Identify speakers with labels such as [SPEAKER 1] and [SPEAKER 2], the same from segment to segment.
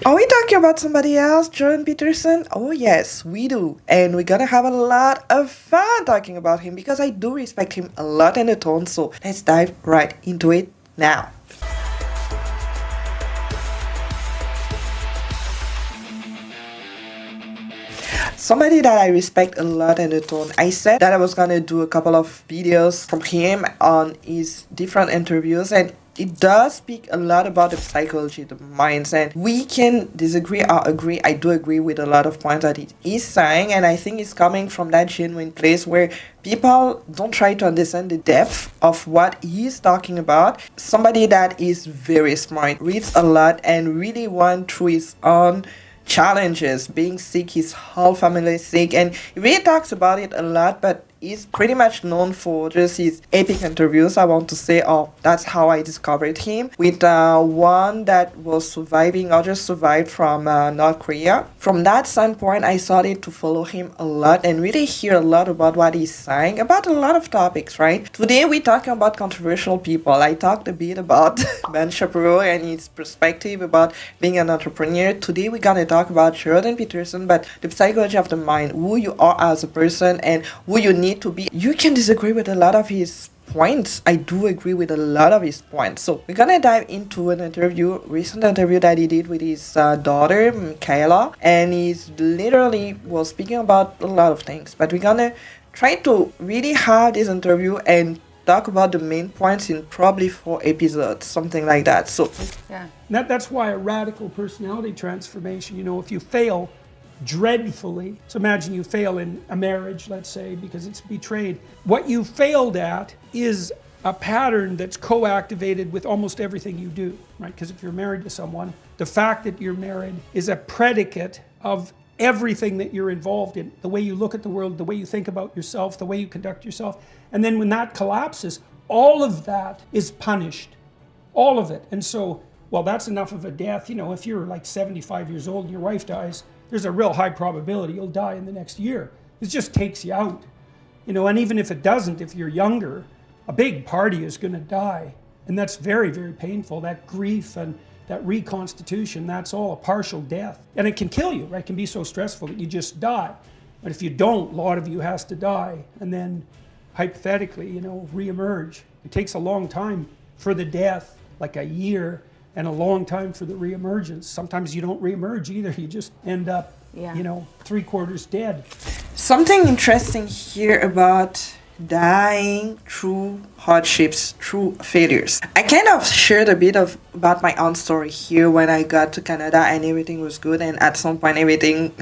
[SPEAKER 1] Are we talking about somebody else, Jordan Peterson? Oh, yes, we do. And we're gonna have a lot of fun talking about him because I do respect him a lot in the tone. So let's dive right into it now. Somebody that I respect a lot in the tone. I said that I was gonna do a couple of videos from him on his different interviews, and it does speak a lot about the psychology, the minds, and we can disagree or agree. I do agree with a lot of points that he is saying, and I think it's coming from that genuine place where people don't try to understand the depth of what he's talking about. Somebody that is very smart, reads a lot, and really went through his own challenges. Being sick, his whole family is sick, and he really talks about it a lot, but he's pretty much known for just his epic interviews, I want to say. Oh, that's how I discovered him, with one that was surviving or just survived from North Korea. From that standpoint, I started to follow him a lot and really hear a lot about what he's saying about a lot of topics, right? Today we're talking about controversial people. I talked a bit about Ben Shapiro and his perspective about being an entrepreneur. Today we're gonna talk about Jordan Peterson, but the psychology of the mind, who you are as a person and who you need to be. You can disagree with a lot of his points. I do agree with a lot of his points. So we're gonna dive into an recent interview that he did with his daughter, Michaela, and he's literally was speaking about a lot of things. But we're gonna try to really have this interview and talk about the main points in probably 4 episodes, something like that. So
[SPEAKER 2] Yeah. That's why a radical personality transformation, if you fail dreadfully, so imagine you fail in a marriage, let's say, because it's betrayed. What you failed at is a pattern that's co-activated with almost everything you do, right? Because if you're married to someone, the fact that you're married is a predicate of everything that you're involved in. The way you look at the world, the way you think about yourself, the way you conduct yourself. And then when that collapses, all of that is punished. All of it. And so, well, that's enough of a death. If you're like 75 years old and your wife dies, there's a real high probability you'll die in the next year. It just takes you out. And even if it doesn't, if you're younger, a big party is going to die. And that's very, very painful. That grief and that reconstitution, that's all a partial death. And it can kill you, right? It can be so stressful that you just die. But if you don't, a lot of you has to die. And then hypothetically, reemerge. It takes a long time for the death, like a year, and a long time for the reemergence. Sometimes you don't reemerge either. You just end up, 3/4 dead.
[SPEAKER 1] something interesting here about dying through hardships, through failures. I kind of shared a bit about my own story here when I got to Canada and everything was good, and at some point everything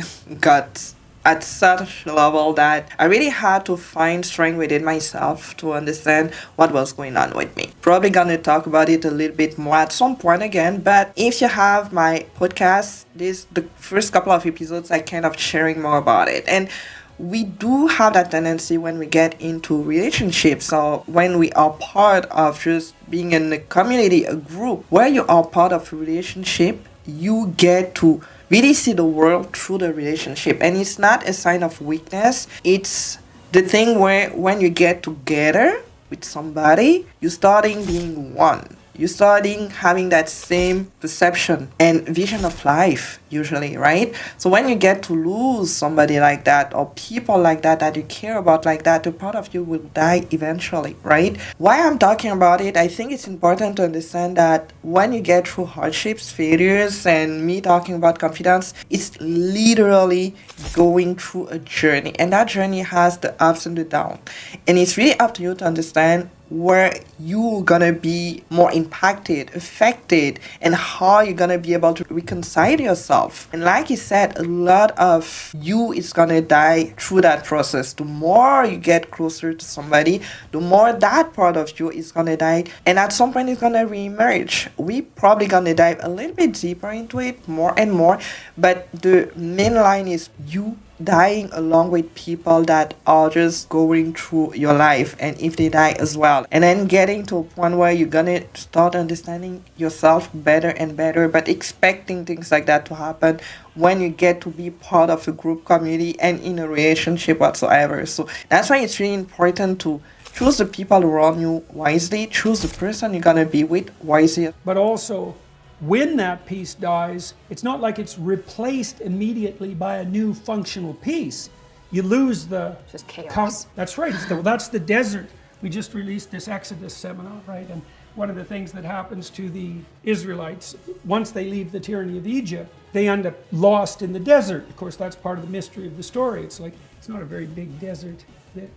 [SPEAKER 1] got at such a level that I really had to find strength within myself to understand what was going on with me. Probably gonna talk about it a little bit more at some point again, but if you have my podcast, the first couple of episodes I kind of sharing more about it. And we do have that tendency when we get into relationships or when we are part of just being in a community, a group where you are part of a relationship, you get to really see the world through the relationship. And it's not a sign of weakness. It's the thing where when you get together with somebody, you're starting being one. You're starting having that same perception and vision of life, usually, right? So when you get to lose somebody like that or people like that you care about like that, a part of you will die eventually, right? Why I'm talking about it, I think it's important to understand that when you get through hardships, failures, and me talking about confidence, it's literally going through a journey. And that journey has the ups and the downs. And it's really up to you to understand where you're gonna be more impacted, affected, and how you're gonna be able to reconcile yourself. And like you said, a lot of you is gonna die through that process. The more you get closer to somebody, the more that part of you is gonna die, and at some point it's gonna re-emerge. We probably gonna dive a little bit deeper into it more and more, but the main line is you dying along with people that are just going through your life, and if they die as well, and then getting to a point where you're gonna start understanding yourself better and better, but expecting things like that to happen when you get to be part of a group community and in a relationship whatsoever. So that's why it's really important to choose the people around you wisely, choose the person you're gonna be with wisely.
[SPEAKER 2] But also when that piece dies, it's not like it's replaced immediately by a new functional piece. You lose the...
[SPEAKER 3] Just chaos.
[SPEAKER 2] That's right. That's the desert. We just released this Exodus seminar, right? And one of the things that happens to the Israelites, once they leave the tyranny of Egypt, they end up lost in the desert. Of course, that's part of the mystery of the story. It's like, it's not a very big desert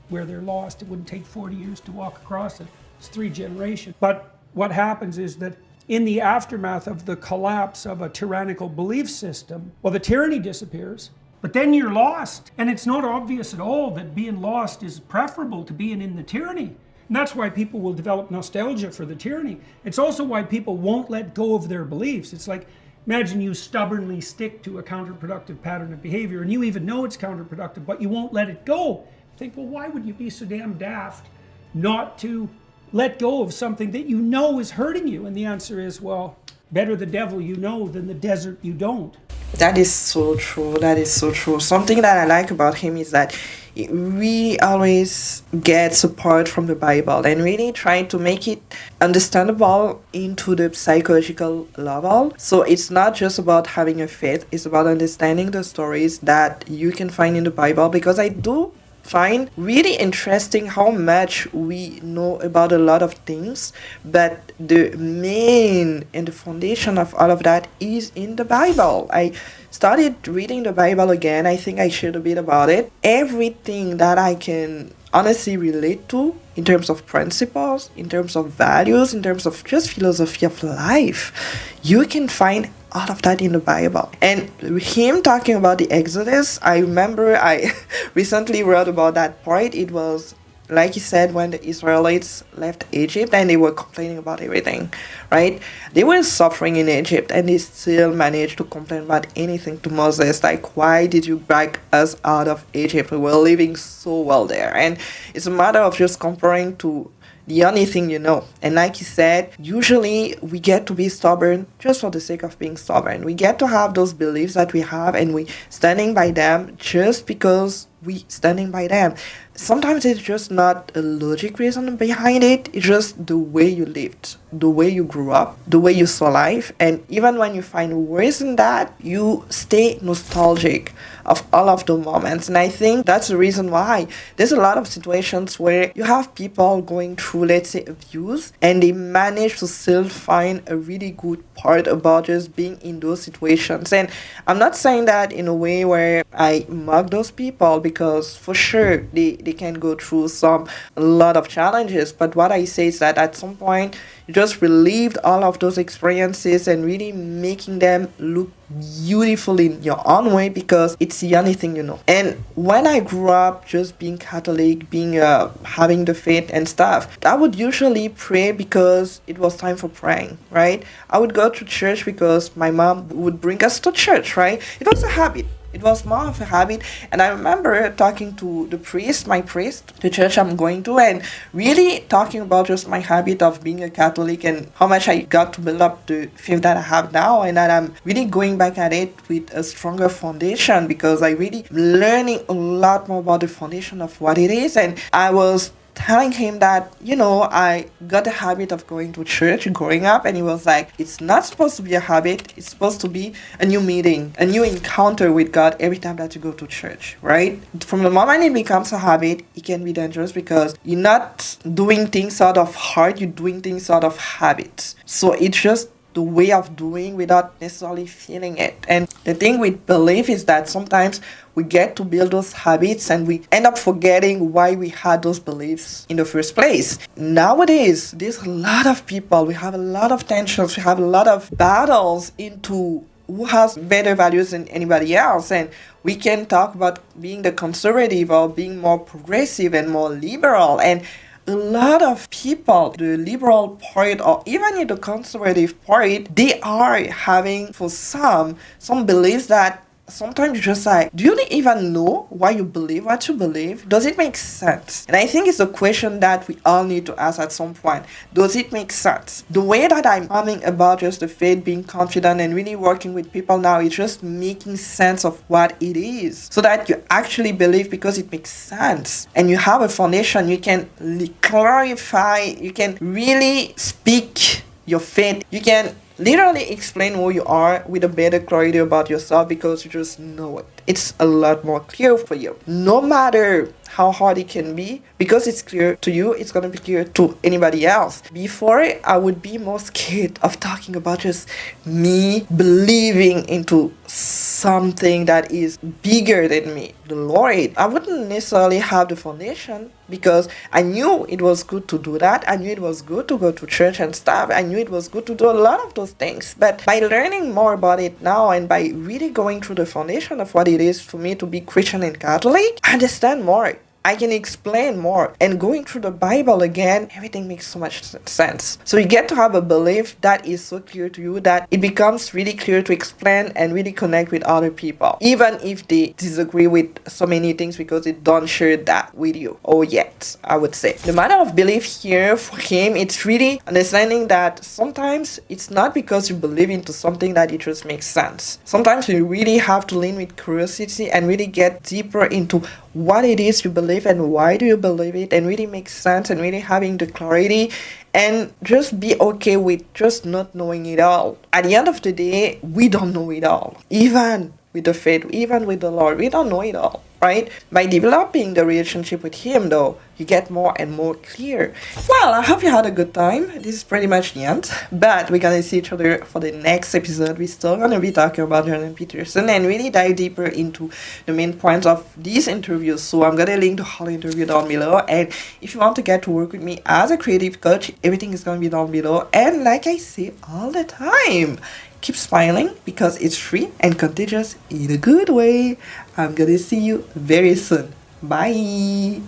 [SPEAKER 2] where they're lost. It wouldn't take 40 years to walk across it. It's 3 generations. But what happens is that in the aftermath of the collapse of a tyrannical belief system, well, the tyranny disappears, but then you're lost. And it's not obvious at all that being lost is preferable to being in the tyranny. And that's why people will develop nostalgia for the tyranny. It's also why people won't let go of their beliefs. It's like, imagine you stubbornly stick to a counterproductive pattern of behavior, and you even know it's counterproductive, but you won't let it go. You think, well, why would you be so damn daft not to let go of something that you know is hurting you? And the answer is, well, better the devil you know than the desert you don't.
[SPEAKER 1] That is so true. That is so true. Something that I like about him is that it really always gets apart from the Bible and really trying to make it understandable into the psychological level. So it's not just about having a faith, it's about understanding the stories that you can find in the Bible, because I do find really interesting how much we know about a lot of things, but the main and the foundation of all of that is in the Bible. I started reading the Bible again. I think I shared a bit about it. Everything that I can honestly relate to in terms of principles, in terms of values, in terms of just philosophy of life, you can find all of that in the Bible. And him talking about the Exodus, I remember I recently read about that part. It was, like he said, when the Israelites left Egypt and they were complaining about everything, right? They were suffering in Egypt and they still managed to complain about anything to Moses. Like, why did you drag us out of Egypt? We were living so well there. And it's a matter of just comparing to the only thing you know. And like he said, usually we get to be stubborn just for the sake of being stubborn. We get to have those beliefs that we have and we standing by them just because we standing by them. Sometimes it's just not a logic reason behind it. It's just the way you lived, the way you grew up, the way you saw life. And even when you find worse than that, you stay nostalgic of all of the moments. And I think that's the reason why there's a lot of situations where you have people going through, let's say, abuse, and they manage to still find a really good part about just being in those situations. And I'm not saying that in a way where I mock those people, because for sure they can go through a lot of challenges. But what I say is that at some point you just relieved all of those experiences and really making them look beautiful in your own way, because it's the only thing you know. And when I grew up just being Catholic, being having the faith and stuff, I would usually pray because it was time for praying, right? I would go to church because my mom would bring us to church, right? It was a habit. It was more of a habit. And I remember talking to the priest, my priest, the church I'm going to, and really talking about just my habit of being a Catholic and how much I got to build up the faith that I have now, and that I'm really going back at it with a stronger foundation, because I really learning a lot more about the foundation of what it is. And I was telling him that, I got the habit of going to church growing up, and he was like, it's not supposed to be a habit, it's supposed to be a new meeting, a new encounter with God every time that you go to church, right? From the moment it becomes a habit, it can be dangerous, because you're not doing things out of heart, you're doing things out of habit. So it's just the way of doing without necessarily feeling it. And the thing with belief is that sometimes we get to build those habits and we end up forgetting why we had those beliefs in the first place. Nowadays, there's a lot of people, we have a lot of tensions, we have a lot of battles into who has better values than anybody else. And we can talk about being the conservative or being more progressive and more liberal. And a lot of people, the liberal part or even in the conservative part, they are having, for some beliefs that sometimes you're just like, do you even know why you believe what you believe? Does it make sense? And I think it's a question that we all need to ask at some point. Does it make sense? The way that I'm coming about just the faith, being confident and really working with people now is just making sense of what it is, so that you actually believe because it makes sense. And you have a foundation, you can clarify, you can really speak your faith, you can literally explain who you are with a better clarity about yourself because you just know it. It's a lot more clear for you. No matter how hard it can be, because it's clear to you, it's gonna be clear to anybody else. Before, I would be more scared of talking about just me believing into something that is bigger than me, the Lord. I wouldn't necessarily have the foundation because I knew it was good to do that. I knew it was good to go to church and stuff. I knew it was good to do a lot of those things. But by learning more about it now and by really going through the foundation of what it is for me to be Christian and Catholic, I understand more. I can explain more. And going through the Bible again, everything makes so much sense. So you get to have a belief that is so clear to you that it becomes really clear to explain and really connect with other people, even if they disagree with so many things because they don't share that with you. Or yet, I would say. The matter of belief here for him, it's really understanding that sometimes it's not because you believe into something that it just makes sense. Sometimes you really have to lean with curiosity and really get deeper into what it is you believe and why do you believe it, and really make sense and really having the clarity and just be okay with just not knowing it all. At the end of the day, we don't know it all. Even with the faith, even with the Lord, we don't know it all, right? By developing the relationship with Him, though, you get more and more clear. Well, I hope you had a good time. This is pretty much the end, but we're gonna see each other for the next episode. We're still gonna be talking about Jordan Peterson and really dive deeper into the main points of these interviews. So I'm gonna link the whole interview down below, and if you want to get to work with me as a creative coach, everything is gonna be down below. And like I say all the time, keep smiling because it's free and contagious in a good way. I'm gonna see you very soon. Bye.